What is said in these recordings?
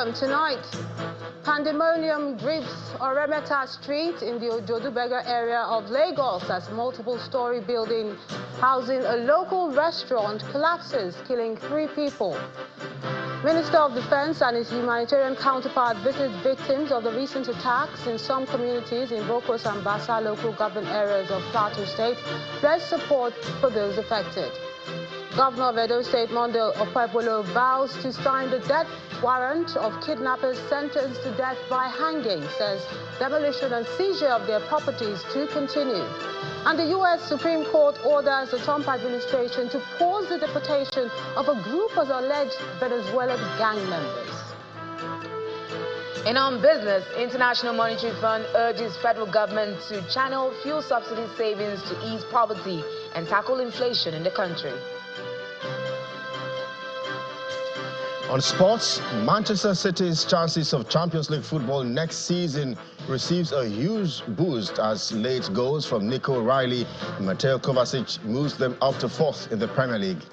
welcome. Tonight, pandemonium grips Oremeta Street in the Ojodu area of Lagos as multiple-story building housing a local restaurant collapses, killing 3 people. Minister of Defense and his humanitarian counterpart visit victims of the recent attacks in some communities in Bokos and Basa local government areas of Plateau State, pledge support for those affected. Governor of Edo State, Mondo Opebolo, vows to sign the death warrant of kidnappers sentenced to death by hanging, says demolition and seizure of their properties to continue. And the U.S. Supreme Court orders the Trump administration to pause the deportation of a group of alleged Venezuelan gang members. In on business, International Monetary Fund urges federal government to channel fuel subsidy savings to ease poverty and tackle inflation in the country. On sports, Manchester City's chances of Champions League football next season receives a huge boost as late goals from Nico Riley and Mateo Kovacic moves them up to 4th in the Premier League.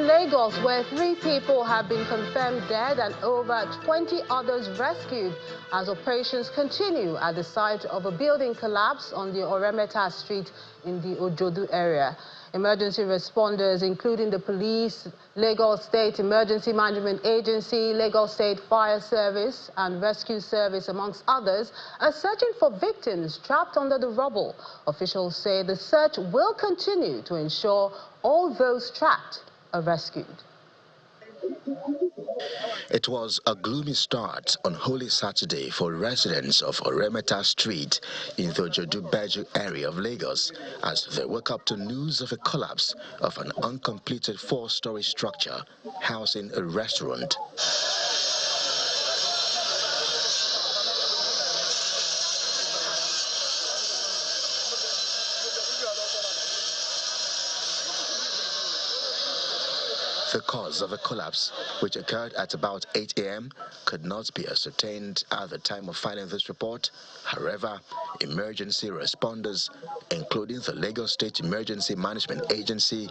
Lagos, where 3 people have been confirmed dead and over 20 others rescued as operations continue at the site of a building collapse on the Oremeta Street in the Ojodu area. Emergency responders, including the police, Lagos State Emergency Management Agency, Lagos State Fire Service and Rescue Service, amongst others, are searching for victims trapped under the rubble. Officials say the search will continue to ensure all those trapped are rescued. It was a gloomy start on Holy Saturday for residents of Oremeta Street in the Ojodu area of Lagos as they woke up to news of a collapse of an uncompleted 4-story structure housing a restaurant. The cause of the collapse, which occurred at about 8 a.m., could not be ascertained at the time of filing this report. However, emergency responders, including the Lagos State Emergency Management Agency,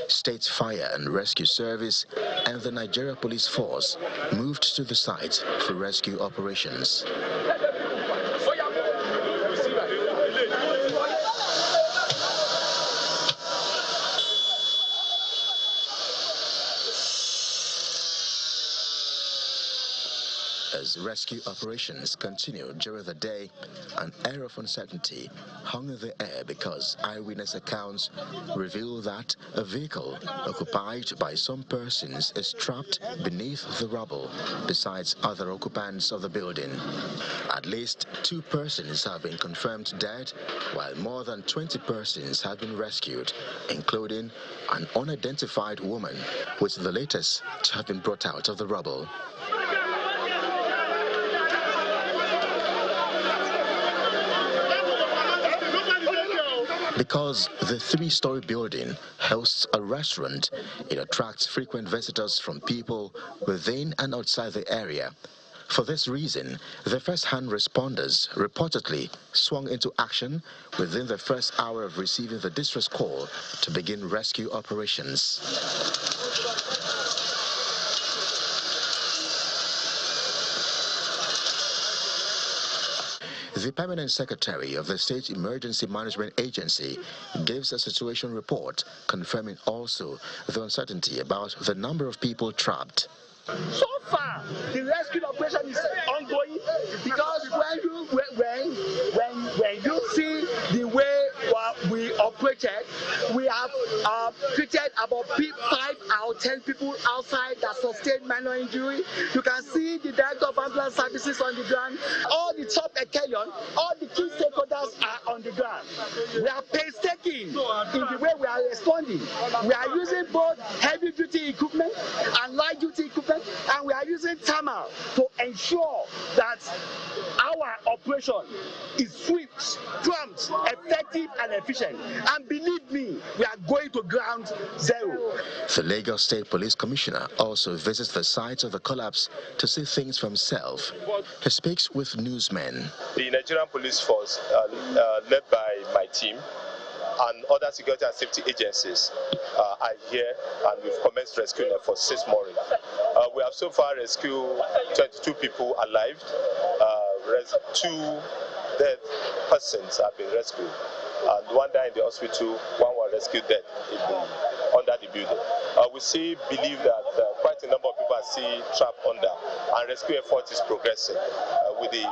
State Fire and Rescue Service, and the Nigeria Police Force, moved to the site for rescue operations. As rescue operations continued during the day, an air of uncertainty hung in the air because eyewitness accounts reveal that a vehicle occupied by some persons is trapped beneath the rubble, besides other occupants of the building. At least 2 persons have been confirmed dead, while more than 20 persons have been rescued, including an unidentified woman, with the latest to have been brought out of the rubble. Because the 3-story building hosts a restaurant, it attracts frequent visitors from people within and outside the area. For this reason, the first-hand responders reportedly swung into action within the first hour of receiving the distress call to begin rescue operations. The Permanent Secretary of the State Emergency Management Agency gives a situation report confirming also the uncertainty about the number of people trapped. So far, the rescue operation is ongoing because when you see the way we operated, we have treated about 5 out of 10 people outside that sustained minor injury. You can see the director of ambulance services on the ground. All the top echelon, all the key stakeholders are on the ground. We are painstaking in the way we are responding. We are using both heavy-duty equipment and light-duty equipment, and we are using using Tama to ensure that our operation is swift, prompt, effective, and efficient. And believe me, we are going to ground zero. The Lagos State Police Commissioner also visits the site of the collapse to see things for himself. He speaks with newsmen. The Nigerian police force, led by my team, and other security and safety agencies are here, and we've commenced rescuing efforts since morning. We have so far rescued 22 people alive. 2 dead persons have been rescued, and 1 died in the hospital, 1 was rescued dead under the building. We believe that quite a number of people are still trapped under, and rescue effort is progressing with the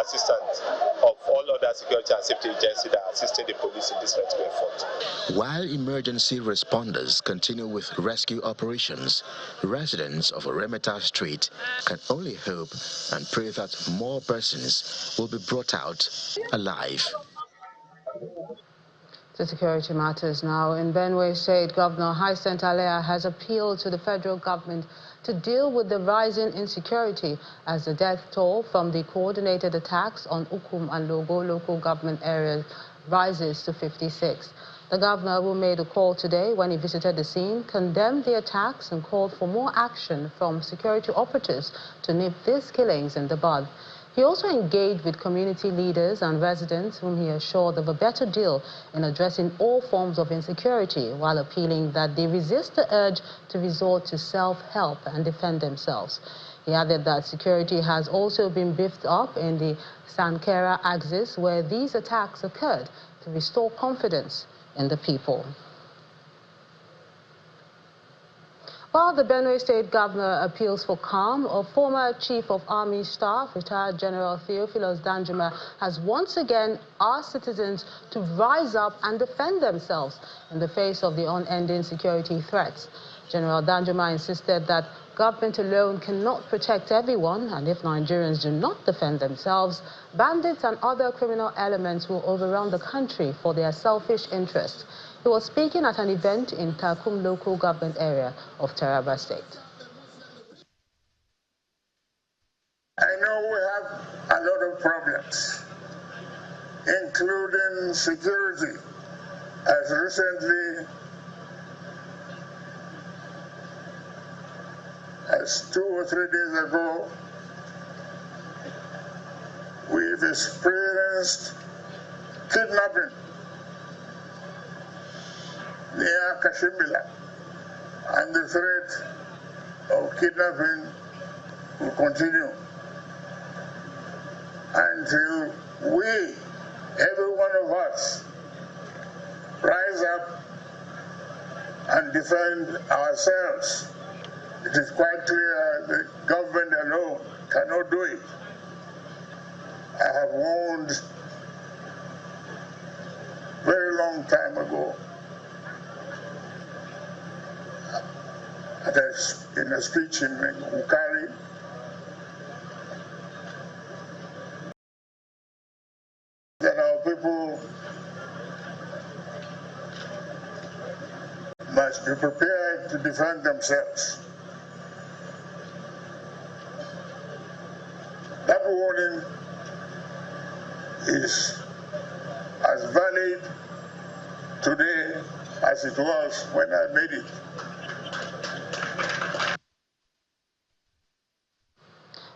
assistance of all other security and safety agencies that are assisting the police in this rescue effort. While emergency responders continue with rescue operations, residents of Remeta Street can only hope and pray that more persons will be brought out alive. To security matters now. In Benue State, Governor Hyacinth Alea has appealed to the federal government to deal with the rising insecurity as the death toll from the coordinated attacks on Ukum and Logo local government areas rises to 56. The governor, who made a call today when he visited the scene, condemned the attacks and called for more action from security operatives to nip these killings in the bud. He also engaged with community leaders and residents whom he assured of a better deal in addressing all forms of insecurity, while appealing that they resist the urge to resort to self-help and defend themselves. He added that security has also been beefed up in the Sankera axis where these attacks occurred to restore confidence in the people. While the Benue State Governor appeals for calm, a former Chief of Army Staff, retired General Theophilus Danjuma, has once again asked citizens to rise up and defend themselves in the face of the unending security threats. General Danjuma insisted that government alone cannot protect everyone, and if Nigerians do not defend themselves, bandits and other criminal elements will overrun the country for their selfish interests. He was speaking at an event in Takum local government area of Taraba State. I know we have a lot of problems, including security. As recently as 2 or 3 days ago, we've experienced kidnapping near Kashimila, and the threat of kidnapping will continue until we, every one of us, rise up and defend ourselves. It is quite clear the government alone cannot do it. I have warned very long time ago in a speech in Ukari that our people must be prepared to defend themselves. That warning is as valid today as it was when I made it.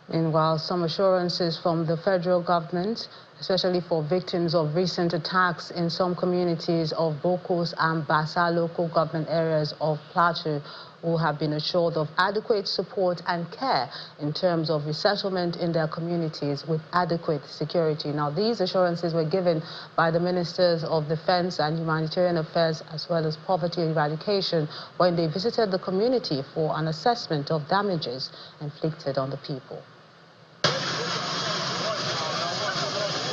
Meanwhile, some assurances from the federal government, especially for victims of recent attacks in some communities of Bokos and Basa local government areas of Plateau, who have been assured of adequate support and care in terms of resettlement in their communities with adequate security. Now, these assurances were given by the Ministers of Defense and Humanitarian Affairs as well as Poverty Eradication when they visited the community for an assessment of damages inflicted on the people.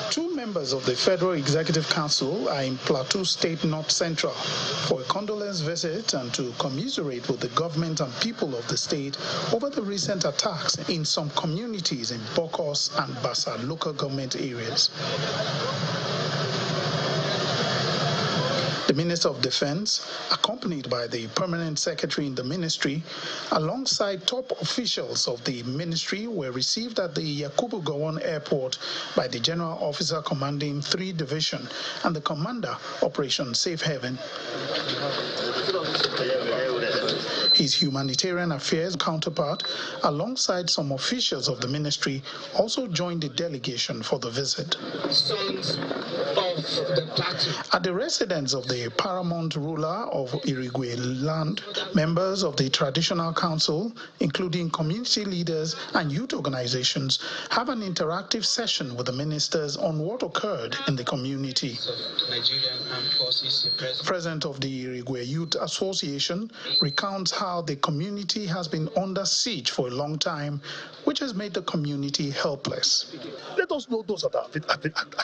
Two members of the Federal Executive Council are in Plateau State North Central for a condolence visit and to commiserate with the government and people of the state over the recent attacks in some communities in Bokos and Basa local government areas. The Minister of Defense, accompanied by the Permanent Secretary in the Ministry, alongside top officials of the Ministry, were received at the Yakubu Gowon Airport by the General Officer commanding 3 Division and the Commander, Operation Safe Haven. His humanitarian affairs counterpart, alongside some officials of the ministry, also joined the delegation for the visit. At the residence of the paramount ruler of Irigwe land, members of the traditional council, including community leaders and youth organizations, have an interactive session with the ministers on what occurred in the community. President of the Irigwe Youth Association recounts how the community has been under siege for a long time, which has made the community helpless. Let us know those that are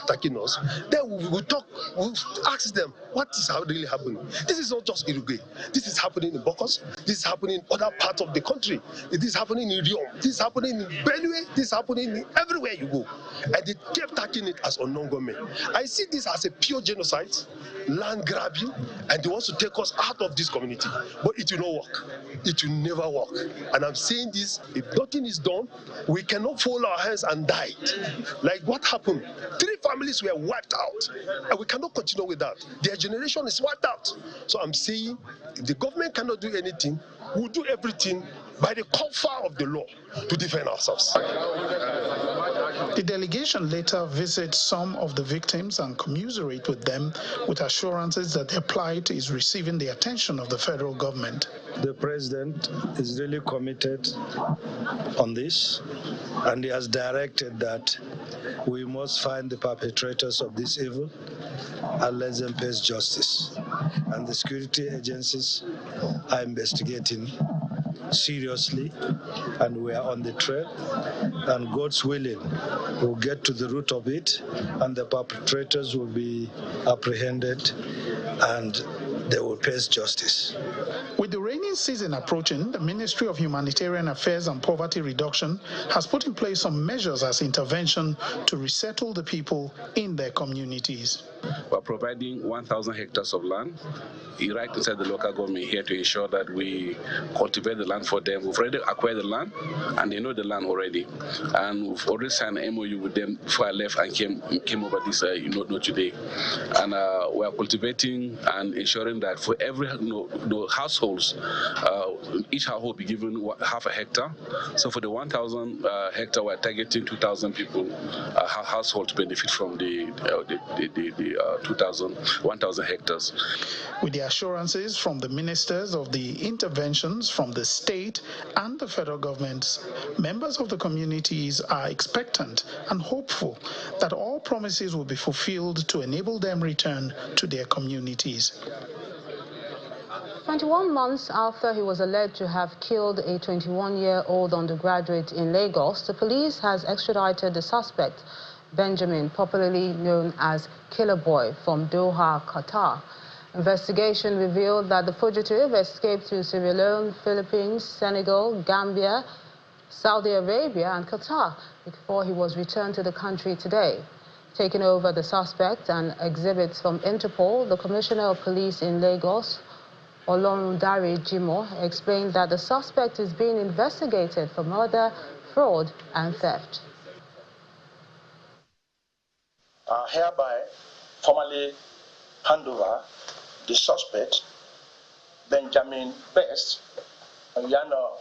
attacking us. Then we will talk, we'll ask them what is really happening. This is not just Irigwe. This is happening in Bokos. This is happening in other parts of the country. It is happening in Riom. This is happening in Benue. This is happening everywhere you go. And they kept taking it as unknown government. I see this as a pure genocide, land grabbing, and they want to take us out of this community. But it will not work. It will never work. And I'm saying this, if nothing is done, we cannot fold our hands and die. Like what happened? 3 families were wiped out. And we cannot continue with that. Their generation is wiped out. So I'm saying, if the government cannot do anything, we'll do everything by the cover of the law to defend ourselves. The delegation later visits some of the victims and commiserate with them with assurances that their plight is receiving the attention of the federal government. The president is really committed on this, and he has directed that we must find the perpetrators of this evil and let them face justice. And the security agencies are investigating seriously, and we are on the trail, and God's willing, we'll get to the root of it, and the perpetrators will be apprehended and they will face justice. With the rainy season approaching, the Ministry of Humanitarian Affairs and Poverty Reduction has put in place some measures as intervention to resettle the people in their communities. We're providing 1,000 hectares of land right inside the local government here to ensure that we cultivate the land for them. We've already acquired the land, and they know the land already. And we've already signed an MOU with them before I left and came over this, today. And we are cultivating and ensuring that for every households, each household will be given half a hectare. So for the 1,000 hectare, we're targeting 2,000 people, household to benefit from the 1,000 hectares. With the assurances from the ministers of the interventions from the state and the federal governments, members of the communities are expectant and hopeful that all promises will be fulfilled to enable them return to their communities. 21 months after he was alleged to have killed a 21-year-old undergraduate in Lagos, the police has extradited the suspect, Benjamin, popularly known as Killer Boy, from Doha, Qatar. Investigation revealed that the fugitive escaped to Sierra Leone, Philippines, Senegal, Gambia, Saudi Arabia and Qatar before he was returned to the country today. Taking over the suspect and exhibits from Interpol, the Commissioner of Police in Lagos, Olorundare Jimo, explained that the suspect is being investigated for murder, fraud and theft. Hereby formally hand over the suspect, Benjamin Best, Yano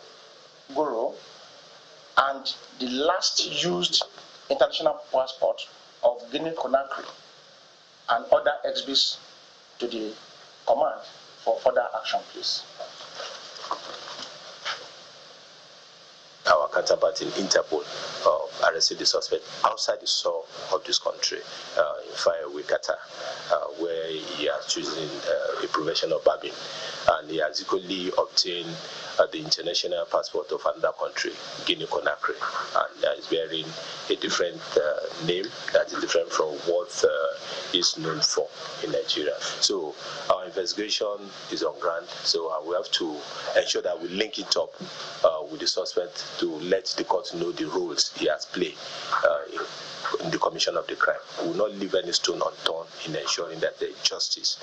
Guru, and the last used international passport of Guinea-Conakry and other exhibits to the command for further action, please. Our counterpart in Interpol arrested the suspect outside the soil of this country, in faraway Qatar, where he has chosen a profession of barbing, and he has equally obtained the international passport of another country, Guinea-Conakry, and is bearing a different name that is different from what is known for in Nigeria. So our investigation is on ground, so we have to ensure that we link it up with the suspect to let the court know the roles he has played the commission of the crime. We will not leave any stone unturned in ensuring that the justice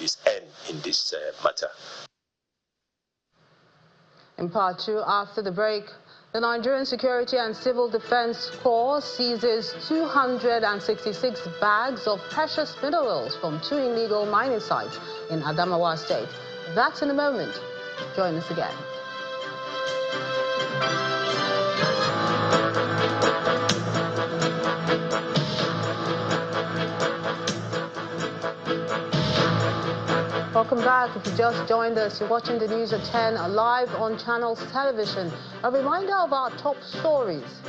is earned in this matter. In part two, after the break, the Nigerian Security and Civil Defense Corps seizes 266 bags of precious minerals from 2 illegal mining sites in Adamawa State. That's in a moment. Join us again. Welcome back. If you just joined us, you're watching the news at 10 live on Channels Television. A reminder of our top stories.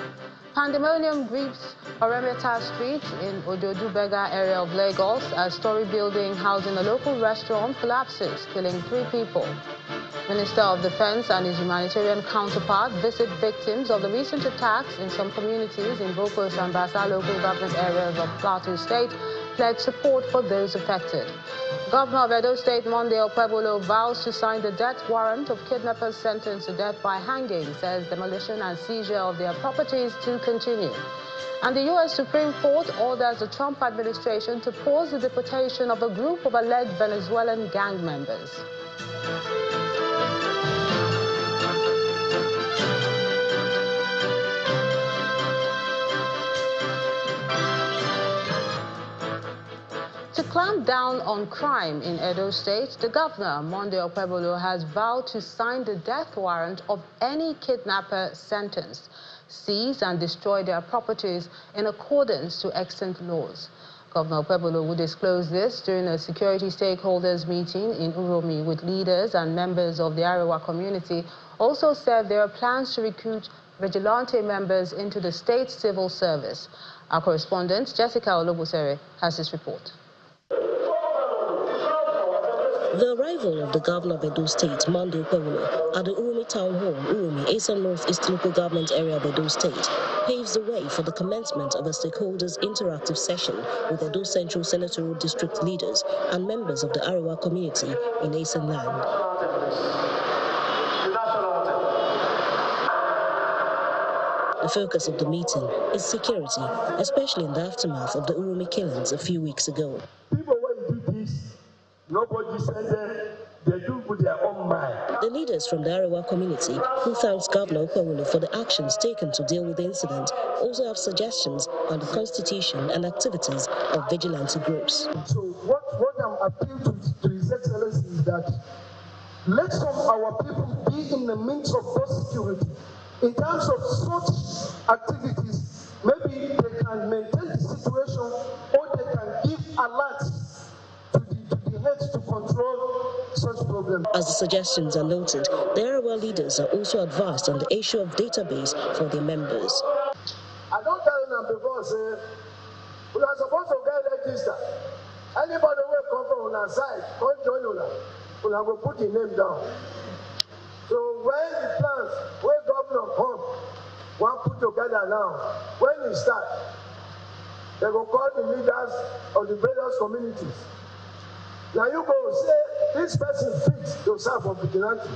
Pandemonium grips Oremeta Street in Ojodu Bega area of Lagos as story building housing a local restaurant collapses, killing 3 people. Minister of Defense and his humanitarian counterpart visit victims of the recent attacks in some communities in Bokos and Basa local government areas of Plateau State, pledge support for those affected. Governor of Edo State Monday Okpebolo vows to sign the death warrant of kidnappers sentenced to death by hanging, says demolition and seizure of their properties to continue. And the U.S. Supreme Court orders the Trump administration to pause the deportation of a group of alleged Venezuelan gang members. To clamp down on crime in Edo State, the governor, Monday Okpebolo, has vowed to sign the death warrant of any kidnapper sentenced, seize and destroy their properties in accordance to extant laws. Governor Okpebolo will disclose this during a security stakeholders meeting in Uromi with leaders and members of the Arewa community. Also said there are plans to recruit vigilante members into the state civil service. Our correspondent, Jessica Olobusere, has this report. The arrival of the governor of Edo State, Monday Okpebolo, at the Uromi Town Hall, Uromi, Eastern Northeast local government area of Edo State, paves the way for the commencement of a stakeholders interactive session with Edo Central Senatorial District leaders and members of the Arewa community in Eastern land. The focus of the meeting is security, especially in the aftermath of the Uromi killings a few weeks ago. People when do this, nobody send them, they do with their own mind. The leaders from the Arewa community, who thanks Governor Okpebolo for the actions taken to deal with the incident, also have suggestions on the constitution and activities of vigilante groups. So what I'm appealing to His Excellency is that let some of our people be in the midst of those security. In terms of such activities, maybe they can maintain the situation or they can give alerts to the heads to control such problems. As the suggestions are noted, the Arewa leaders are also advised on the issue of database for their members. I don't tell them before, say, we are supposed to get registered. Anybody who come from our side, come join us. We are going to put the name down. So when the plans, when governor come, one put together now, when it start, they will call the leaders of the various communities. Now you go say, this person fits to serve for vigilante.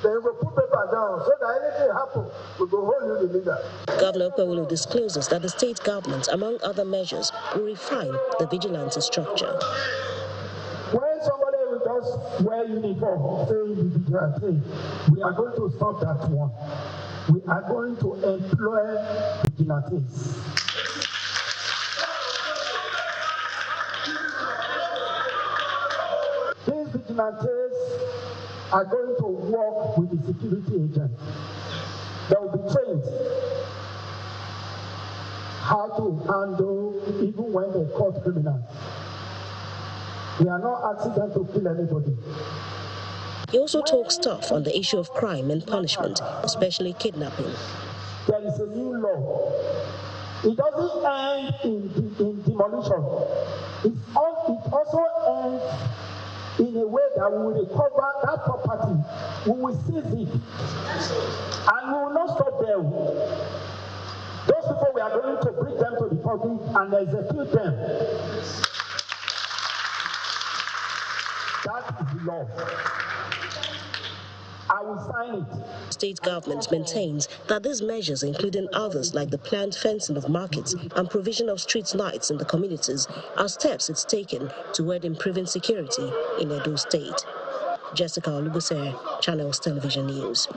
Then you will put paper down so that anything happens, we will hold you the leader. Governor Okpebolo discloses that the state government, among other measures, will refine the vigilante structure. When somebody will just wear uniform, saying vigilante, we are going to stop that one. We are going to employ vigilantes. These vigilantes are going to work with the security agent. They will be trained how to handle even when they caught criminals. We are not asking them to kill anybody. He also talks tough on the issue of crime and punishment, especially kidnapping. There is a new law. It doesn't end in demolition. It also ends in a way that we will recover that property. We will seize it. And we will not stop there. Those people, we are going to bring them to the public and execute them. That is the law. I will sign it. State government maintains that these measures, including others like the planned fencing of markets and provision of street lights in the communities, are steps it's taken toward improving security in Edo State. Jessica Olubuse, Channels Television News.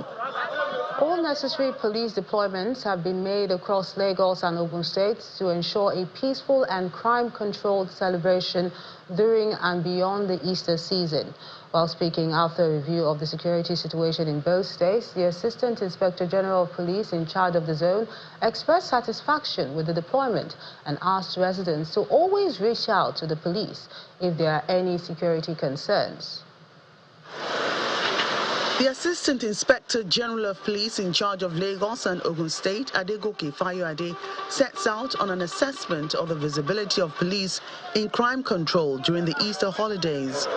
All necessary police deployments have been made across Lagos and Ogun states to ensure a peaceful and crime-controlled celebration during and beyond the Easter season. While speaking after a review of the security situation in both states, the Assistant Inspector General of Police in charge of the zone expressed satisfaction with the deployment and asked residents to always reach out to the police if there are any security concerns. The Assistant Inspector General of Police in charge of Lagos and Ogun State, Adegoke Fayoade, sets out on an assessment of the visibility of police in crime control during the Easter holidays.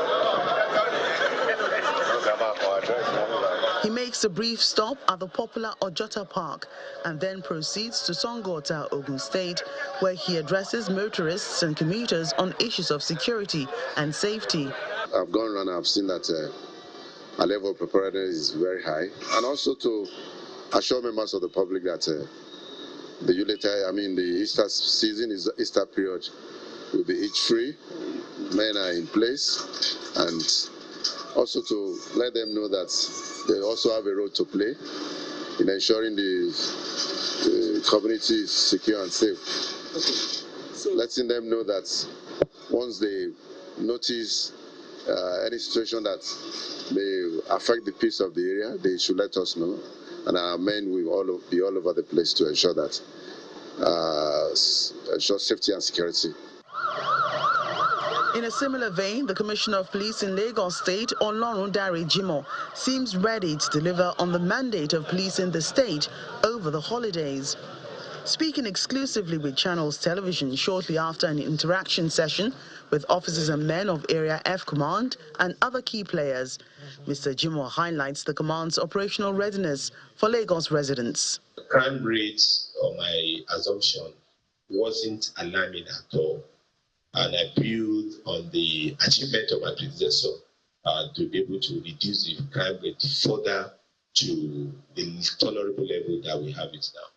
He makes a brief stop at the popular Ojota Park and then proceeds to Songota, Ogun State, where he addresses motorists and commuters on issues of security and safety. I've gone around and I've seen that our level of preparedness is very high, and also to assure members of the public that the Easter season, Easter period, will be hitch-free. Men are in place, and also to let them know that they also have a role to play in ensuring the community is secure and safe. Letting them know that once they notice any situation that may affect the peace of the area, they should let us know, and our men will be all over the place to ensure that ensure safety and security. In a similar vein, the Commissioner of Police in Lagos State, Olorun Dare Jimo, seems ready to deliver on the mandate of police in the state over the holidays. Speaking exclusively with Channels Television shortly after an interaction session with officers and men of Area F Command and other key players, Mr. Jimo highlights the command's operational readiness for Lagos residents. The crime rate, or my assumption, wasn't alarming at all, and I built on the achievement of my predecessor to be able to reduce the crime rate further to the tolerable level that we have it now.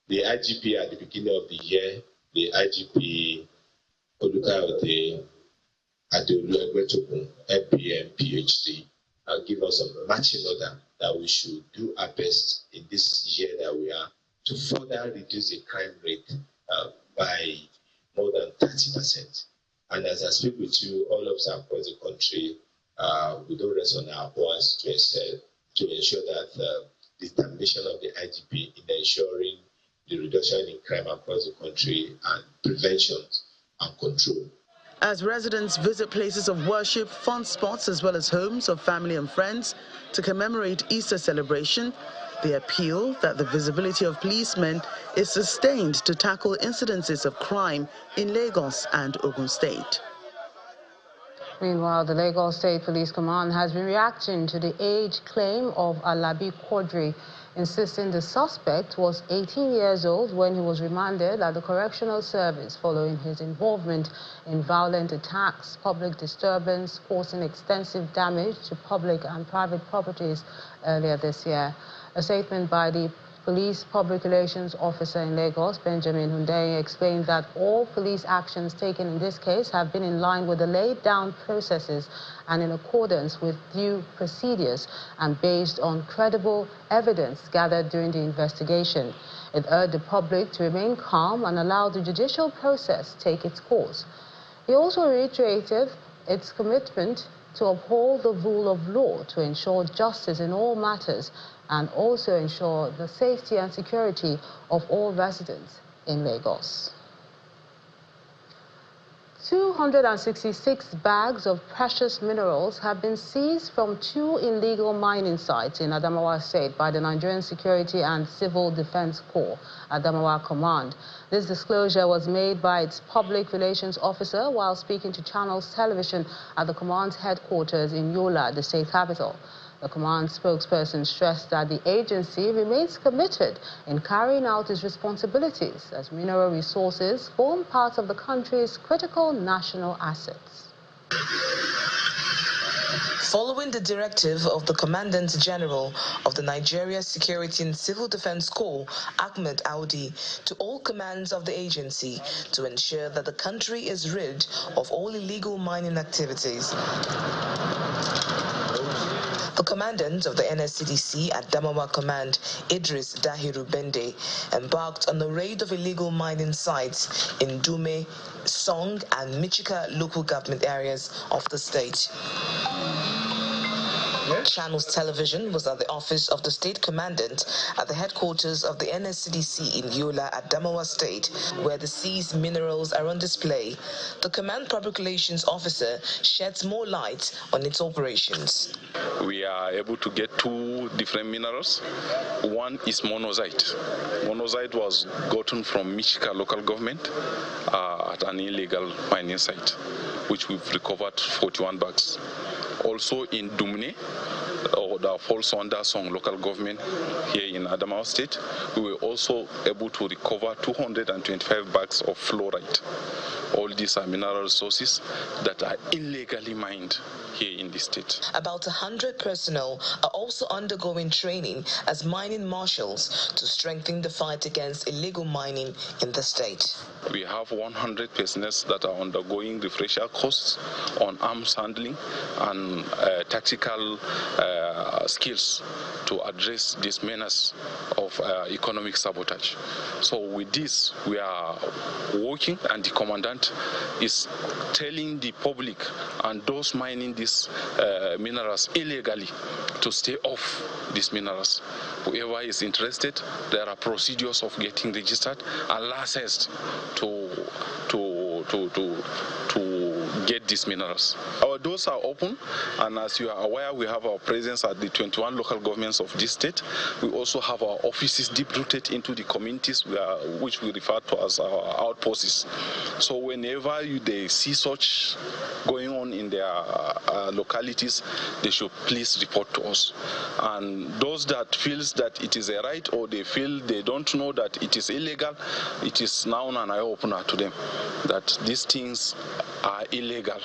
The IGP at the beginning of the year, the IGP Olukayote Adeolu Egbetokun, MPM, PhD, give us a marching order that we should do our best in this year that we are to further reduce the crime rate by more than 30%. And as I speak with you, all of us across the country, we don't rest on our oars to ensure that the determination of the IGP in ensuring the reduction in crime across the country and prevention and control. As residents visit places of worship, fun spots, as well as homes of family and friends to commemorate Easter celebration, they appeal that the visibility of policemen is sustained to tackle incidences of crime in Lagos and Ogun State. Meanwhile, the Lagos State Police Command has been reacting to the age claim of Alabi Quadri, insisting the suspect was 18 years old when he was remanded at the Correctional Service following his involvement in violent attacks, public disturbance, causing extensive damage to public and private properties earlier this year. A statement by the Police Public Relations Officer in Lagos, Benjamin Hundeyin, explained that all police actions taken in this case have been in line with the laid-down processes and in accordance with due procedures and based on credible evidence gathered during the investigation. It urged the public to remain calm and allow the judicial process take its course. He also reiterated its commitment to uphold the rule of law to ensure justice in all matters and also ensure the safety and security of all residents in Lagos. 266 bags of precious minerals have been seized from 2 illegal mining sites in Adamawa State by the Nigerian Security and Civil Defense Corps, Adamawa Command. This disclosure was made by its public relations officer while speaking to Channels Television at the command's headquarters in Yola, the state capital. The command spokesperson stressed that the agency remains committed in carrying out its responsibilities as mineral resources form part of the country's critical national assets. Following the directive of the Commandant General of the Nigeria Security and Civil Defense Corps, Ahmed Audi, to all commands of the agency to ensure that the country is rid of all illegal mining activities. The commandant of the NSCDC at Adamawa Command, Idris Dahiru Bende, embarked on a raid of illegal mining sites in Dume, Song, and Michika local government areas of the state. Channels Television was at the office of the state commandant at the headquarters of the NSCDC in Yola, Adamawa State, where the seized minerals are on display. The command public relations officer sheds more light on its operations. We are able to get two different minerals. One is monazite. Monazite was gotten from Michika local government at an illegal mining site, which we've recovered 41 bags. Also in Dumne, that falls under Song local government here in Adamawa State, we were also able to recover 225 bags of fluorite. All these are mineral resources that are illegally mined here in the state. About 100 personnel are also undergoing training as mining marshals to strengthen the fight against illegal mining in the state. We have 100 personnel that are undergoing refresher courses on arms handling and tactical skills to address this menace of economic sabotage. So with this, we are working, and the commandant is telling the public and those mining these minerals illegally to stay off these minerals. Whoever is interested, there are procedures of getting registered and licensed to get these minerals. Our doors are open, and as you are aware, we have our presence at the 21 local governments of this state. We also have our offices deep-rooted into the communities which we refer to as our outposts. So whenever they see such going on in their localities, they should please report to us. And those that feels that it is a right, or they feel they don't know that it is illegal, it is now an eye-opener to them that these things are illegal.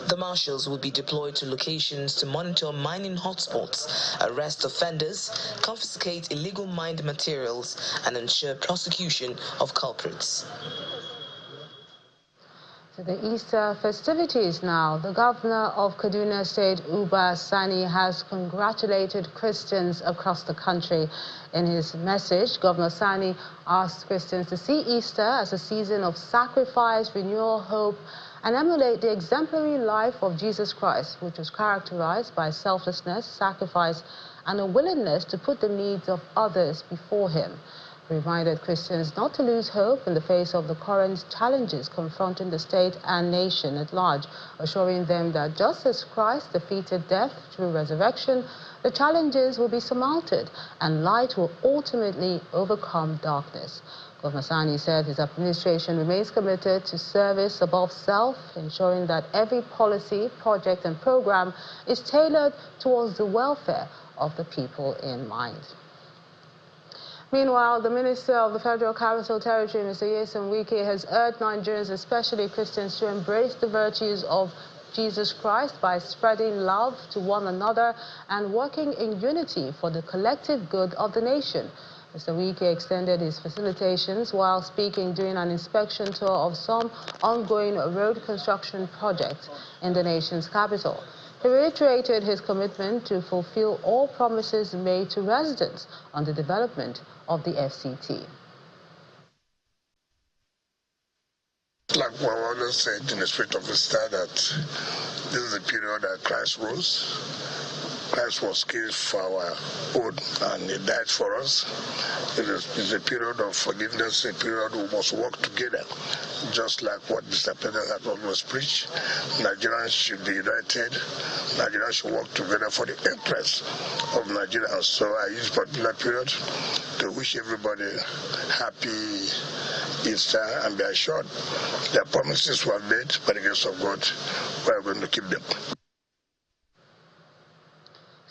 The marshals will be deployed to locations to monitor mining hotspots, arrest offenders, confiscate illegal mined materials, and ensure prosecution of culprits. To the Easter festivities now. The governor of Kaduna State, Uba Sani, has congratulated Christians across the country. In his message, Governor Sani asked Christians to see Easter as a season of sacrifice, renewal, hope, and emulate the exemplary life of Jesus Christ, which was characterized by selflessness, sacrifice, and a willingness to put the needs of others before him. He reminded Christians not to lose hope in the face of the current challenges confronting the state and nation at large, assuring them that just as Christ defeated death through resurrection, the challenges will be surmounted and light will ultimately overcome darkness. Governor Sani said his administration remains committed to service above self, ensuring that every policy, project and program is tailored towards the welfare of the people in mind. Meanwhile, the Minister of the Federal Capital Territory, Mr. Nyesom Wike, has urged Nigerians, especially Christians, to embrace the virtues of Jesus Christ by spreading love to one another and working in unity for the collective good of the nation. Mr. Wike extended his felicitations while speaking during an inspection tour of some ongoing road construction projects in the nation's capital. He reiterated his commitment to fulfill all promises made to residents on the development of the FCT. Like what I always said in the spirit of the star, that this is the period that Christ rose. Christ was killed for our own, and he died for us. It's a period of forgiveness, a period we must work together, just like what Mr. President has always preached. Nigerians should be united. Nigerians should work together for the interest of Nigerians. So I use this particular period to wish everybody happy Easter and be assured the promises were made by the grace of God. We are going to keep them.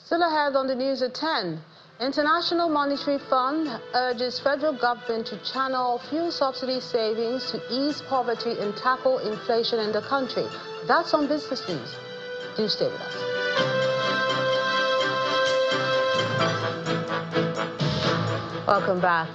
Still ahead on the news at 10, International Monetary Fund urges federal government to channel fuel subsidy savings to ease poverty and tackle inflation in the country. That's on Business News. Do stay with us. Welcome back.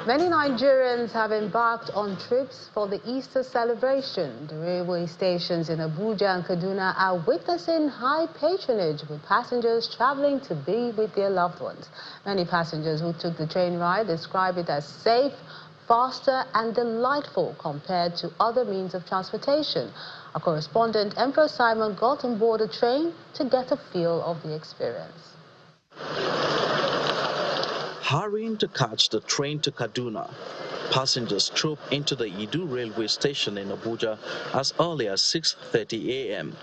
Many Nigerians have embarked on trips for the Easter celebration. The railway stations in Abuja and Kaduna are witnessing high patronage with passengers traveling to be with their loved ones. Many passengers who took the train ride describe it as safe, faster and delightful compared to other means of transportation. Our correspondent Emperor Simon got on board a train to get a feel of the experience. Hurrying to catch the train to Kaduna, passengers troop into the Idu railway station in Abuja as early as 6:30 a.m.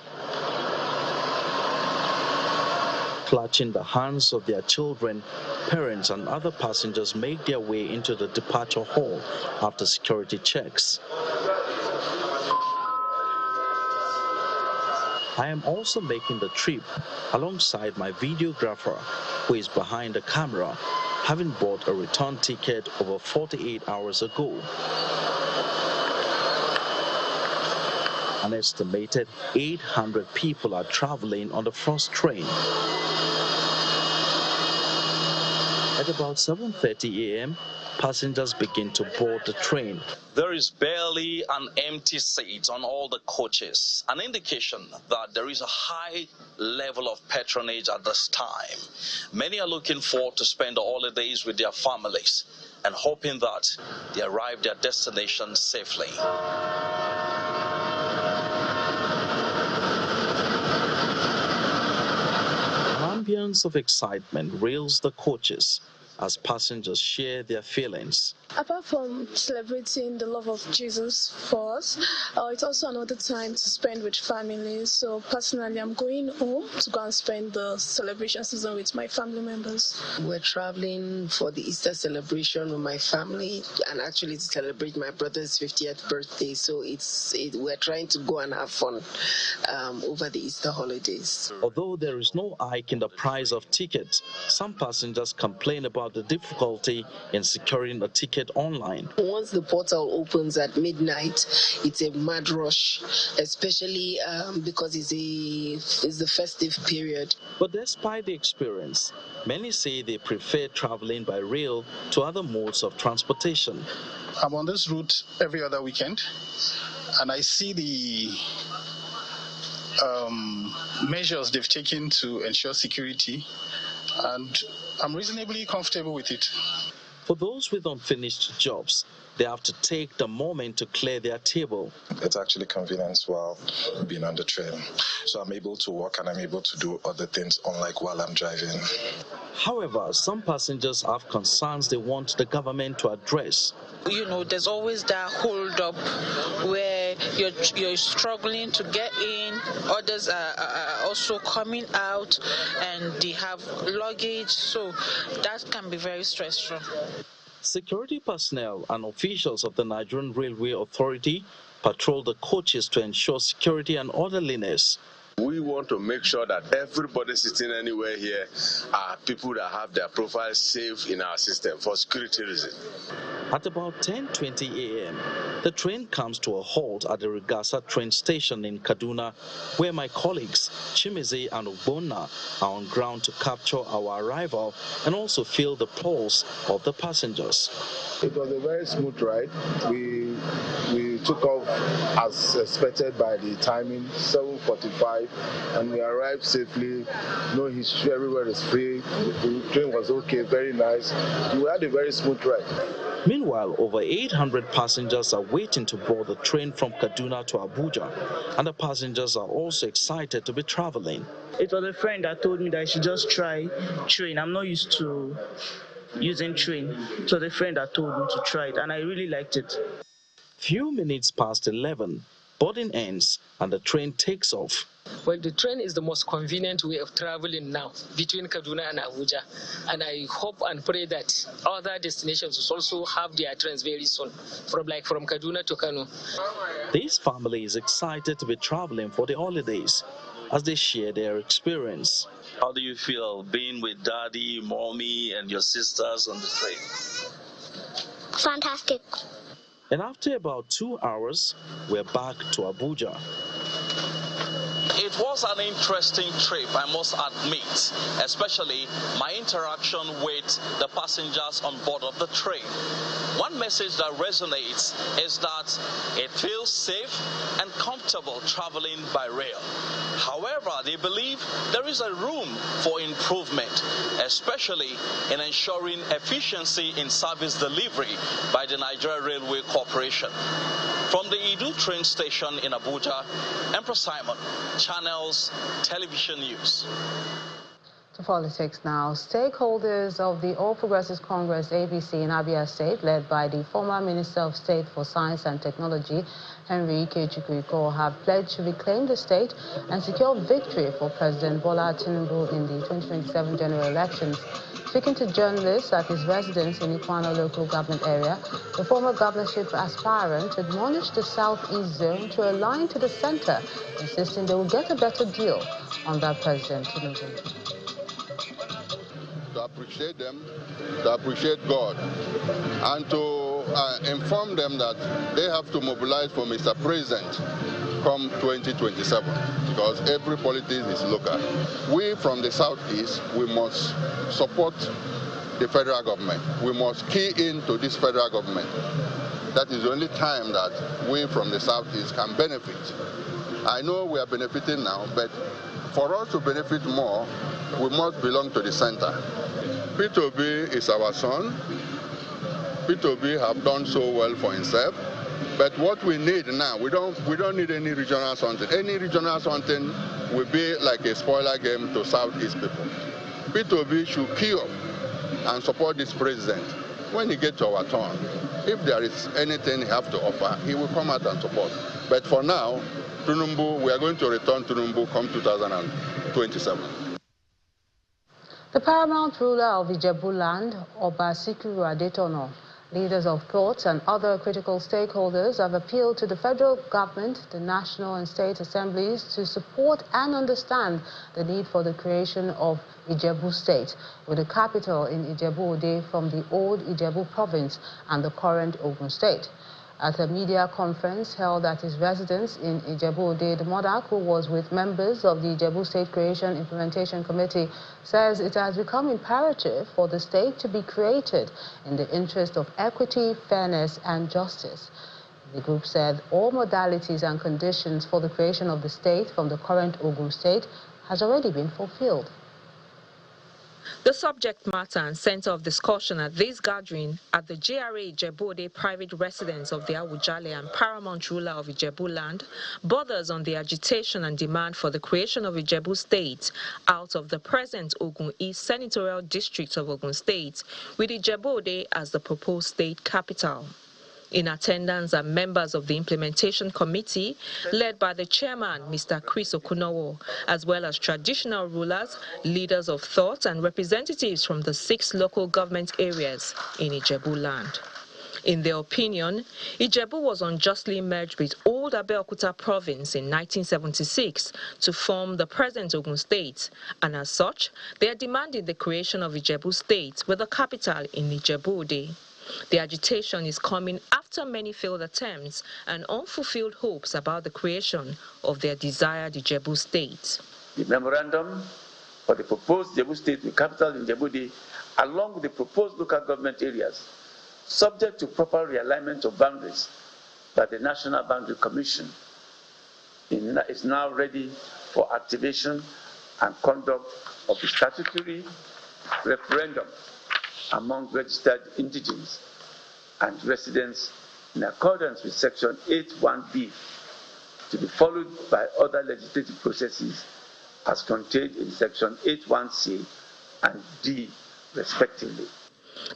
Clutching the hands of their children, parents and other passengers make their way into the departure hall after security checks. I am also making the trip alongside my videographer, who is behind the camera, having bought a return ticket over 48 hours ago. An estimated 800 people are traveling on the first train. At about 7:30 a.m., passengers begin to board the train. There is barely an empty seat on all the coaches, an indication that there is a high level of patronage at this time. Many are looking forward to spend the holidays with their families and hoping that they arrive their destination safely. An ambience of excitement reels the coaches as passengers share their feelings. Apart from celebrating the love of Jesus for us, it's also another time to spend with family. So personally, I'm going home to go and spend the celebration season with my family members. We're traveling for the Easter celebration with my family and actually to celebrate my brother's 50th birthday. So we're trying to go and have fun over the Easter holidays. Although there is no hike in the price of tickets, some passengers complain about the difficulty in securing a ticket online. Once the portal opens at midnight, it's a mad rush, especially because it's the festive period. But despite the experience, many say they prefer traveling by rail to other modes of transportation. I'm on this route every other weekend, and I see the measures they've taken to ensure security, and I'm reasonably comfortable with it. For those with unfinished jobs, they have to take the moment to clear their table. It's actually convenient while being on the train. So I'm able to work and I'm able to do other things, unlike while I'm driving. However, some passengers have concerns they want the government to address. You know, there's always that hold up where you're struggling to get in, others are also coming out and they have luggage, so that can be very stressful. Security personnel and officials of the Nigerian Railway Authority patrol the coaches to ensure security and orderliness. We want to make sure that everybody sitting anywhere here are people that have their profiles safe in our system for security reasons. At about 10:20 a.m., the train comes to a halt at the Rigasa train station in Kaduna, where my colleagues Chimize and Ogbonna are on ground to capture our arrival and also feel the pulse of the passengers. It was a very smooth ride. We took off as expected by the timing, 7:45, and we arrived safely. No history, everywhere is free. The train was okay, very nice. We had a very smooth ride. Meanwhile, over 800 passengers are waiting to board the train from Kaduna to Abuja, and the passengers are also excited to be traveling. It was a friend that told me that I should just try train. I'm not used to using train. It was a friend that told me to try it, and I really liked it. Few minutes past 11, boarding ends and the train takes off. Well, the train is the most convenient way of traveling now between Kaduna and Abuja, and I hope and pray that other destinations will also have their trains very soon, from Kaduna to Kano. This family is excited to be traveling for the holidays as they share their experience. How do you feel being with daddy, mommy, and your sisters on the train? Fantastic. And after about 2 hours, we're back to Abuja. It It was an interesting trip, I must admit, especially my interaction with the passengers on board of the train. One message that resonates is that it feels safe and comfortable traveling by rail. However, they believe there is a room for improvement, especially in ensuring efficiency in service delivery by the Nigeria Railway Corporation. From the Idu train station in Abuja, Emperor Simon, Channels Television News. To politics now. Stakeholders of the All Progressives Congress ABC in Abia State, led by the former Minister of State for Science and Technology, Henry Ikechukwu, have pledged to reclaim the state and secure victory for President Bola Tinubu in the 2027 general elections. Speaking to journalists at his residence in Ikwana local government area, the former governorship aspirant admonished the Southeast zone to align to the center, insisting they will get a better deal under President Tinubu. To appreciate them, to appreciate God, and to inform them that they have to mobilize for Mr. President come 2027, because every politics is local. We from the Southeast, we must support the federal government. We must key into this federal government. That is the only time that we from the Southeast can benefit. I know we are benefiting now, but for us to benefit more, we must belong to the center. P2B is our son. P2B have done so well for himself. But what we need now, we don't need any regional something. Any regional something will be like a spoiler game to Southeast people. P2B should queue up and support this president. When he gets to our turn, if there is anything he has to offer, he will come out and support. But for now, Tinubu, we are going to return Tinubu come 2027. The paramount ruler of Ijebu land, Oba Sikiru Adetono, leaders of thought and other critical stakeholders have appealed to the federal government, the national and state assemblies to support and understand the need for the creation of Ijebu state, with the capital in Ijebu-Ode from the old Ijebu province and the current Ogun state. At a media conference held at his residence in Ijebu-Ode, the monarch, who was with members of the Ijebu State Creation Implementation Committee, says it has become imperative for the state to be created in the interest of equity, fairness and justice. The group said all modalities and conditions for the creation of the state from the current Ogun state has already been fulfilled. The subject matter and center of discussion at this gathering at the GRA Ijebu-Ode private residence of the Awujale and paramount ruler of Ijebu land borders on the agitation and demand for the creation of Ijebu state out of the present Ogun East senatorial district of Ogun State, with Ijebu-Ode as the proposed state capital. In attendance are members of the implementation committee, led by the chairman, Mr. Chris Okunowo, as well as traditional rulers, leaders of thought, and representatives from the 6 local government areas in Ijebu land. In their opinion, Ijebu was unjustly merged with old Abeokuta province in 1976 to form the present Ogun state, and as such, they are demanding the creation of Ijebu state with a capital in Ijebu-Ode. The agitation is coming after many failed attempts and unfulfilled hopes about the creation of their desired Ijebu state. The memorandum for the proposed Ijebu state with capital in Ijebu-Ode, along with the proposed local government areas, subject to proper realignment of boundaries by the National Boundary Commission, is now ready for activation and conduct of the statutory referendum among registered indigenes and residents in accordance with Section 8(1)(b), to be followed by other legislative processes as contained in Section 8(1)(c) and (d), respectively.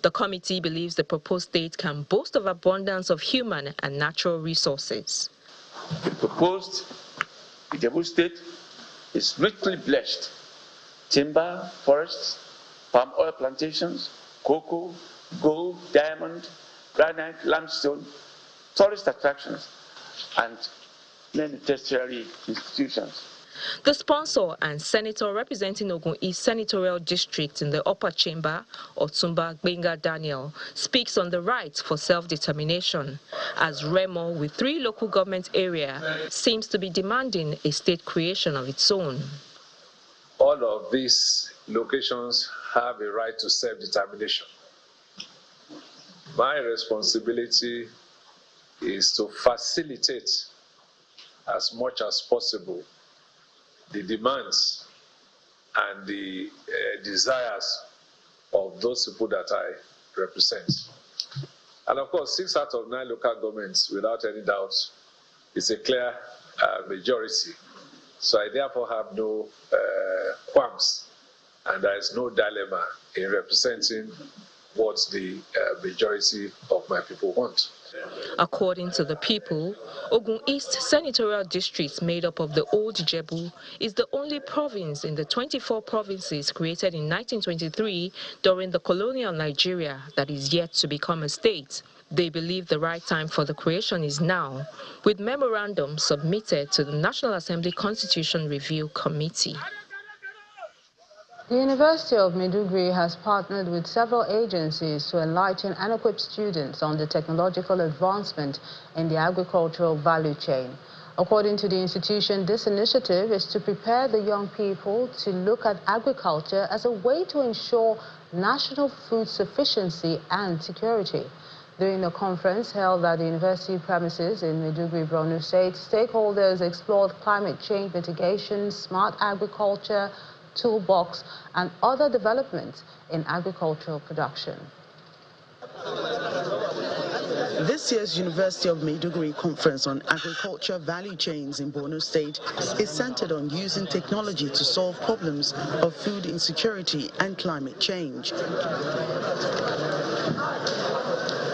The committee believes the proposed state can boast of abundance of human and natural resources. The proposed Ijebu state is richly blessed. Timber, forests, palm oil plantations, cocoa, gold, diamond, granite, limestone, tourist attractions, and many tertiary institutions. The sponsor and senator representing Ogun East Senatorial District in the upper chamber, Otumba Gbenga Daniel, speaks on the right for self-determination, as Remo, with 3 local government areas, seems to be demanding a state creation of its own. All of these locations have a right to self-determination. My responsibility is to facilitate as much as possible the demands and the desires of those people that I represent. And of course, 6 out of 9 local governments, without any doubt, is a clear majority. So I therefore have no qualms, and there is no dilemma in representing what the majority of my people want. According to the people, Ogun East Senatorial District, made up of the Old Ijebu, is the only province in the 24 provinces created in 1923 during the colonial Nigeria that is yet to become a state. They believe the right time for the creation is now, with memorandum submitted to the National Assembly Constitution Review Committee. The University of Maiduguri has partnered with several agencies to enlighten unequipped students on the technological advancement in the agricultural value chain. According to the institution, this initiative is to prepare the young people to look at agriculture as a way to ensure national food sufficiency and security. During a conference held at the university premises in Maiduguri, Benue State, stakeholders explored climate change mitigation, smart agriculture, toolbox, and other developments in agricultural production. This year's University of Maiduguri Conference on Agriculture Value Chains in Benue State is centered on using technology to solve problems of food insecurity and climate change.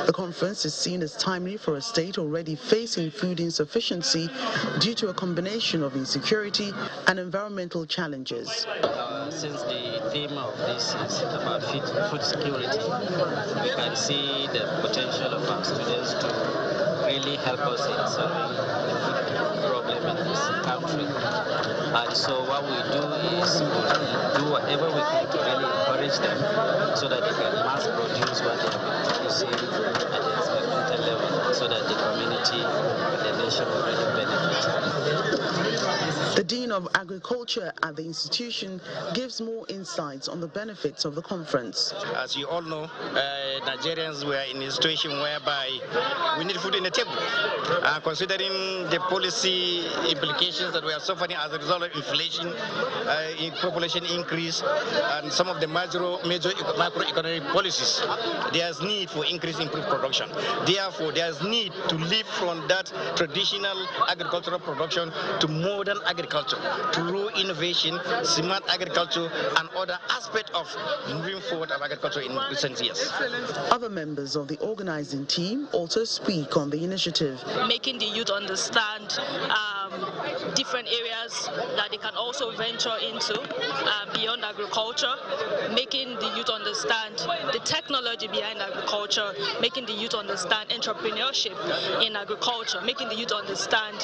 The conference is seen as timely for a state already facing food insufficiency due to a combination of insecurity and environmental challenges. Since the theme of this is about food security, we can see the potential of our students to really help us in solving the food problem in this country. And so what we do is we do whatever we can to really encourage them so that they can mass produce what they have been producing at the expected level so that the community and the nation will really benefit. The Dean of Agriculture at the institution gives more insights on the benefits of the conference. As you all know, Nigerians were in a situation whereby we need food in the table. Considering the policy implications that we are suffering as a result of inflation, population increase, and some of the major macroeconomic policies, there's need for increased improved production. Therefore, there's need to live from that traditional agricultural production to modern agriculture, through innovation, smart agriculture, and other aspects of moving forward of agriculture in recent years. Other members of the organizing team also speak on the initiative. Making the youth understand different areas that they can also venture into beyond agriculture, making the youth understand the technology behind agriculture, making the youth understand entrepreneurship in agriculture, making the youth understand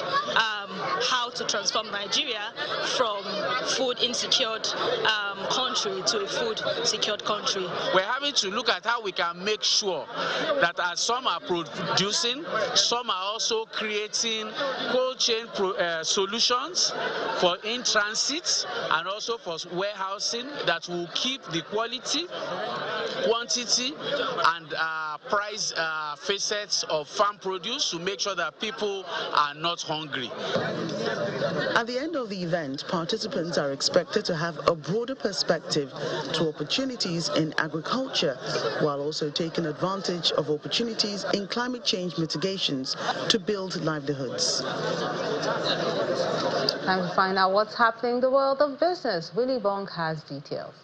how to transform Nigeria from food insecure country to a food secured country. We're having to look at how we can make sure that as some are producing, some are also creating cold chain solutions for in transit and also for warehousing that will keep the quality, quantity, and price facets of farm produce to make sure that people are not hungry. At the end of the event, participants are expected to have a broader perspective to opportunities in agriculture, while also taking advantage of opportunities in climate change mitigations to build livelihoods. Time to find out what's happening in the world of business. Willie Bong has details.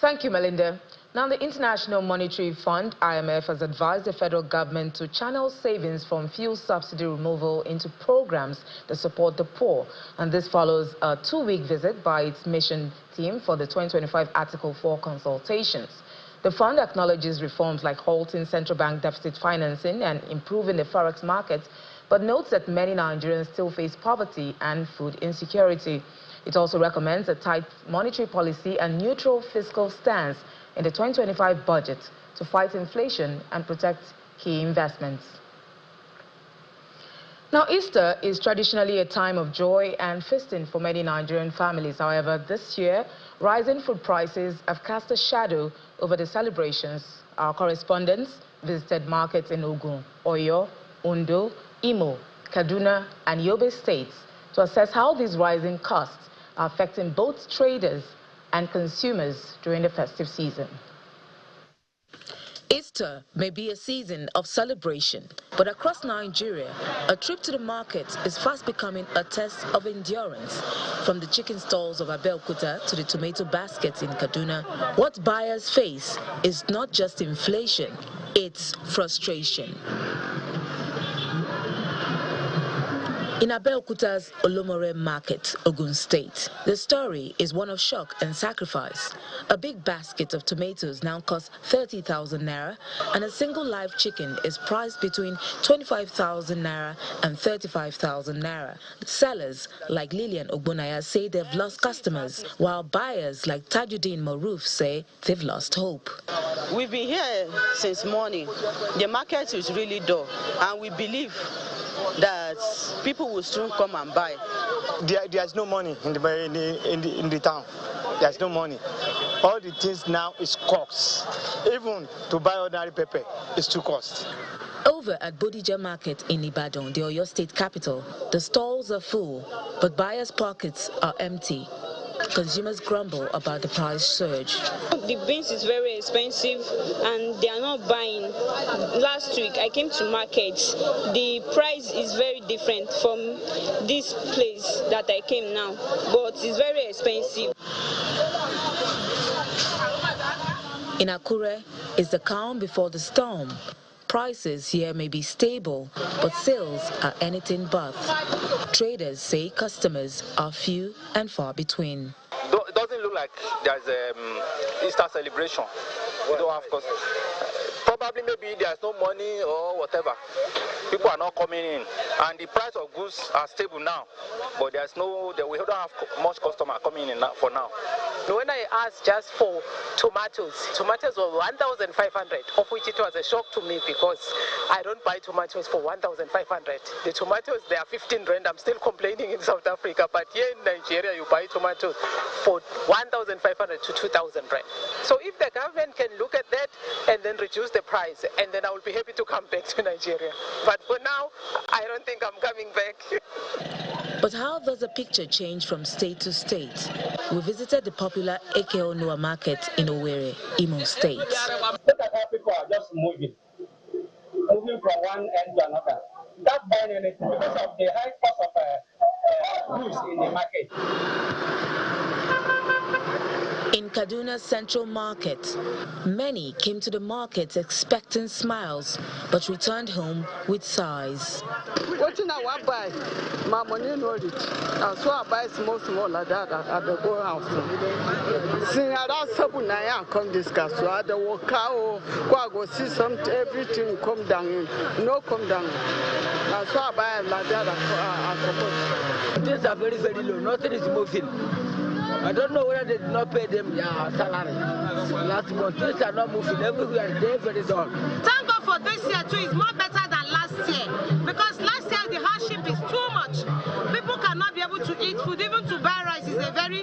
Thank you, Melinda. Now, the International Monetary Fund, IMF, has advised the federal government to channel savings from fuel subsidy removal into programs that support the poor. And this follows a 2-week visit by its mission team for the 2025 Article 4 consultations. The fund acknowledges reforms like halting central bank deficit financing and improving the forex market, but notes that many Nigerians still face poverty and food insecurity. It also recommends a tight monetary policy and neutral fiscal stance in the 2025 budget to fight inflation and protect key investments. Now, Easter is traditionally a time of joy and feasting for many Nigerian families. However, this year, rising food prices have cast a shadow over the celebrations. Our correspondents visited markets in Ogun, Oyo, Ondo, Imo, Kaduna, and Yobe states to assess how these rising costs are affecting both traders and consumers during the festive season. Easter may be a season of celebration, but across Nigeria, a trip to the market is fast becoming a test of endurance. From the chicken stalls of Abeokuta to the tomato baskets in Kaduna, what buyers face is not just inflation, it's frustration. In Abeokuta's Olomore Market, Ogun State, the story is one of shock and sacrifice. A big basket of tomatoes now costs 30,000 naira, and a single live chicken is priced between 25,000 naira and 35,000 naira. Sellers like Lillian Ogbonaya say they've lost customers, while buyers like Tajuddin Maruf say they've lost hope. We've been here since morning. The market is really dull, and we believe that people will soon come and buy. There's no money in the town. There's no money. All the things now is cost. Even to buy ordinary pepper is too cost. Over at Bodija Market in Ibadan, the Oyo State capital, the stalls are full, but buyers' pockets are empty. Consumers grumble about the price surge. The beans is very expensive and they are not buying. Last week I came to market. The price is very different from this place that I came now, but it's very expensive. In Akure is the calm before the storm. Prices here may be stable, but sales are anything but. Traders say customers are few and far between. It doesn't look like there's Easter celebration. We don't have customers. Probably maybe there's no money or whatever. People are not coming in, and the price of goods are stable now. But we don't have much customer coming in for now. When I asked just for tomatoes were 1,500, of which it was a shock to me because I don't buy tomatoes for 1,500. The tomatoes, they are 15 rand. I'm still complaining in South Africa, but here in Nigeria, you buy tomatoes for 1,500 to 2,000 rand. So if the government can look at that and then reduce the price, and then I will be happy to come back to Nigeria. But for now, I don't think I'm coming back. But how does the picture change from state to state? We visited the popular Ekeonua market in Owerri, Imo State. Look at how people are just moving from one end to another. Not buying anything because of the high cost of goods in the market. In Kaduna's central market, many came to the market expecting smiles, but returned home with sighs. What I want buy? My money no reach. So I buy small like that at the go house. Since I don't suppose I come discuss, so I don't walk out, go see some everything come down, no come down. So I buy like that at Things are very, very low. Nothing is moving. I don't know whether they did not pay them their salary last month. Things are not moving everywhere. They're very dull. Thank God for this year too. It's more better than last year because last year the hardship is too much. People cannot be able to eat food. Even to buy rice is a very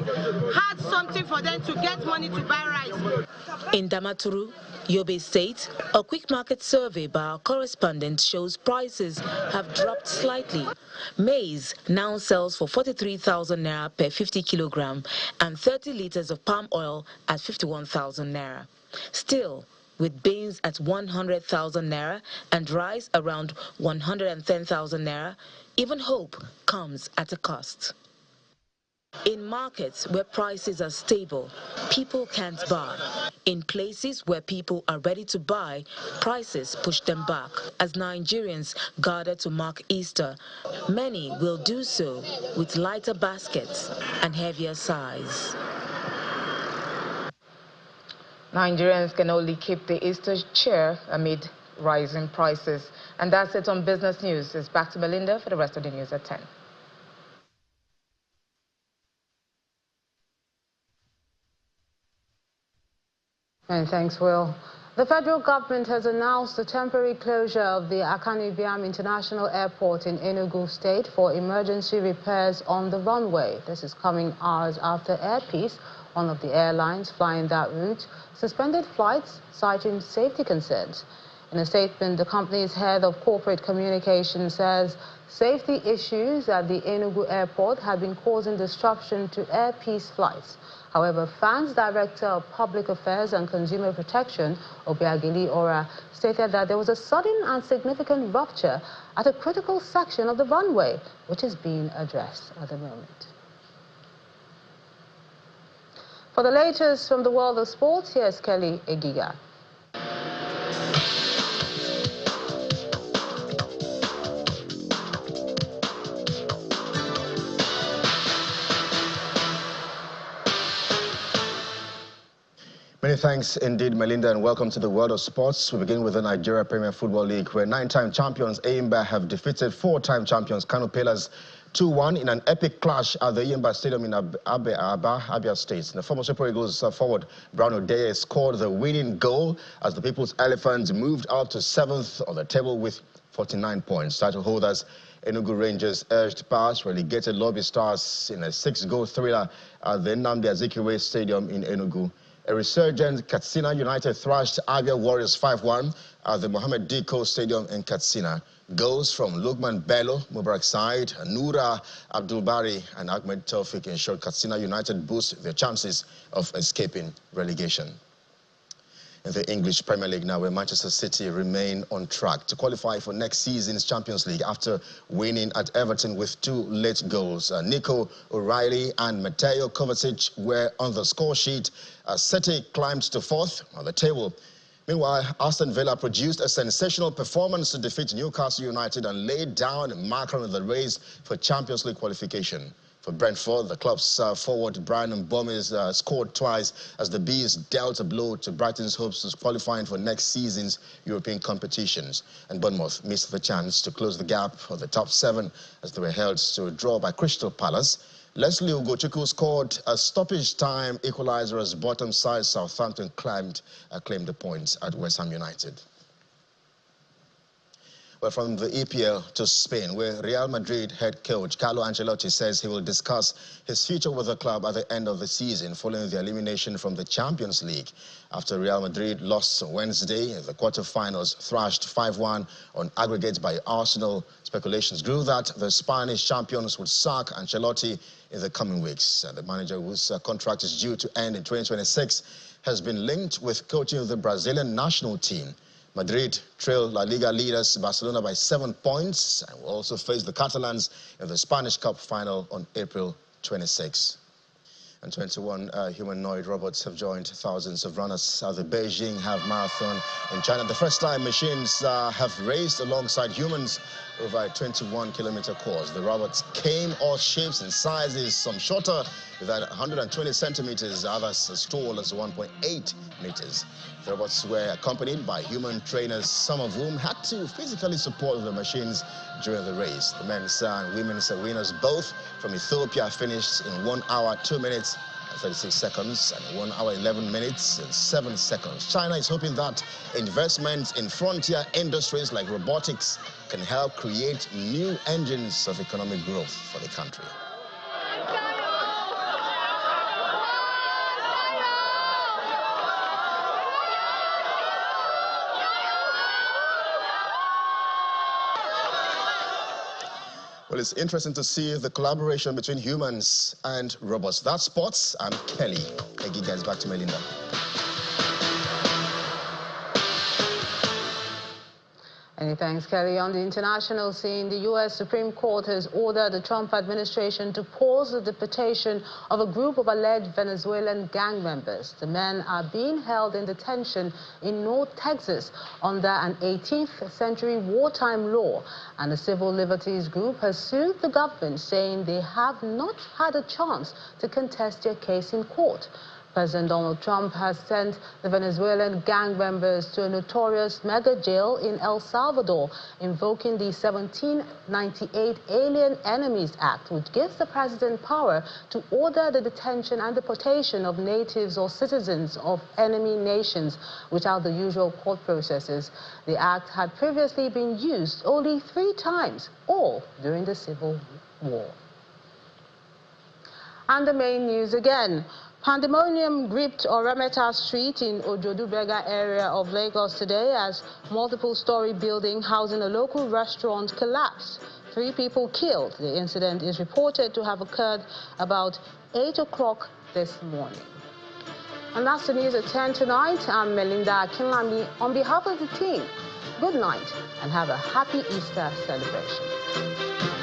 hard something for them to get money to buy rice. In Damaturu, Yobe State, a quick market survey by our correspondent shows prices have dropped slightly. Maize now sells for 43,000 naira per 50 kilogram and 30 liters of palm oil at 51,000 naira. Still, with beans at 100,000 naira and rice around 110,000 naira, even hope comes at a cost. In markets where prices are stable, people can't buy. In places where people are ready to buy, prices push them back. As Nigerians gather to mark Easter, many will do so with lighter baskets and heavier size. Nigerians can only keep the Easter cheer amid rising prices. And that's it on Business News. It's back to Melinda for the rest of the news at 10. And thanks, Will. The federal government has announced the temporary closure of the Akanibiam International Airport in Enugu State for emergency repairs on the runway. This is coming hours after Air Peace, one of the airlines flying that route, suspended flights citing safety concerns. In a statement, the company's head of corporate communications says safety issues at the Enugu airport have been causing disruption to Air Peace flights. However, FAN's Director of Public Affairs and Consumer Protection, Obiageli Ora, stated that there was a sudden and significant rupture at a critical section of the runway, which is being addressed at the moment. For the latest from the world of sports, here's Kelly Egiga. Many thanks indeed, Melinda, and welcome to the world of sports. We begin with the Nigeria Premier Football League, where 9-time champions Eyimba have defeated 4-time champions Kano Pillars 2-1 in an epic clash at the Eyimba Stadium in Abia State. The former Super Eagles forward Brown Odeye scored the winning goal as the People's Elephants moved up to 7th on the table with 49 points. Title holders Enugu Rangers edged past relegated Lobby Stars in a 6-goal thriller at the Nnamdi Azikiwe Stadium in Enugu. A resurgent Katsina United thrashed Abia Warriors 5-1 at the Mohammed Diko Stadium in Katsina. Goals from Lukman Bello, Mubarak Said, Noura Abdulbari and Ahmed Taufik ensured Katsina United boost their chances of escaping relegation. In the English Premier League now, where Manchester City remain on track to qualify for next season's Champions League after winning at Everton with 2 late goals. Nico O'Reilly and Mateo Kovacic were on the score sheet as City climbed to 4th on the table. Meanwhile, Aston Villa produced a sensational performance to defeat Newcastle United and laid down a marker in the race for Champions League qualification. For Brentford, the club's forward Brian Mbeumo scored twice as the Bees dealt a blow to Brighton's hopes of qualifying for next season's European competitions. And Bournemouth missed the chance to close the gap of the top 7 as they were held to a draw by Crystal Palace. Leslie Ugochukwu scored a stoppage time equalizer as bottom side Southampton claimed the points at West Ham United. Well, from the EPL to Spain, where Real Madrid head coach Carlo Ancelotti says he will discuss his future with the club at the end of the season following the elimination from the Champions League. After Real Madrid lost Wednesday in the quarterfinals, thrashed 5-1 on aggregate by Arsenal, speculations grew that the Spanish champions would sack Ancelotti in the coming weeks. The manager, whose contract is due to end in 2026, has been linked with coaching the Brazilian national team. Madrid trail La Liga leaders Barcelona by 7 points and will also face the Catalans in the Spanish Cup final on April 26. And 21 humanoid robots have joined thousands of runners at the Beijing Half Marathon in China. The first time machines have raced alongside humans over a 21-kilometer course. The robots came all shapes and sizes, some shorter than 120 centimeters, others as tall as 1.8 meters. The robots were accompanied by human trainers, some of whom had to physically support the machines during the race. The men's and women's winners, both from Ethiopia, finished in 1 hour, 2 minutes, 36 seconds and 1 hour, 11 minutes and 7 seconds. China is hoping that investments in frontier industries like robotics can help create new engines of economic growth for the country. Well, it's interesting to see the collaboration between humans and robots. That's sports. I'm Kelly. Thank you guys. Back to Melinda. Many thanks, Kelly. On the international scene, the U.S. Supreme Court has ordered the Trump administration to pause the deportation of a group of alleged Venezuelan gang members. The men are being held in detention in North Texas under an 18th century wartime law. And the Civil Liberties Group has sued the government, saying they have not had a chance to contest their case in court. President Donald Trump has sent the Venezuelan gang members to a notorious mega jail in El Salvador, invoking the 1798 Alien Enemies Act, which gives the president power to order the detention and deportation of natives or citizens of enemy nations without the usual court processes. The act had previously been used only 3 times, all during the Civil War. And the main news again. Pandemonium gripped Oremeta Street in Ojodu-Bega area of Lagos today as multiple-story building housing a local restaurant collapsed. 3 people killed. The incident is reported to have occurred about 8 o'clock this morning. And that's the news at 10 tonight. I'm Melinda Akinlami. On behalf of the team, good night and have a happy Easter celebration.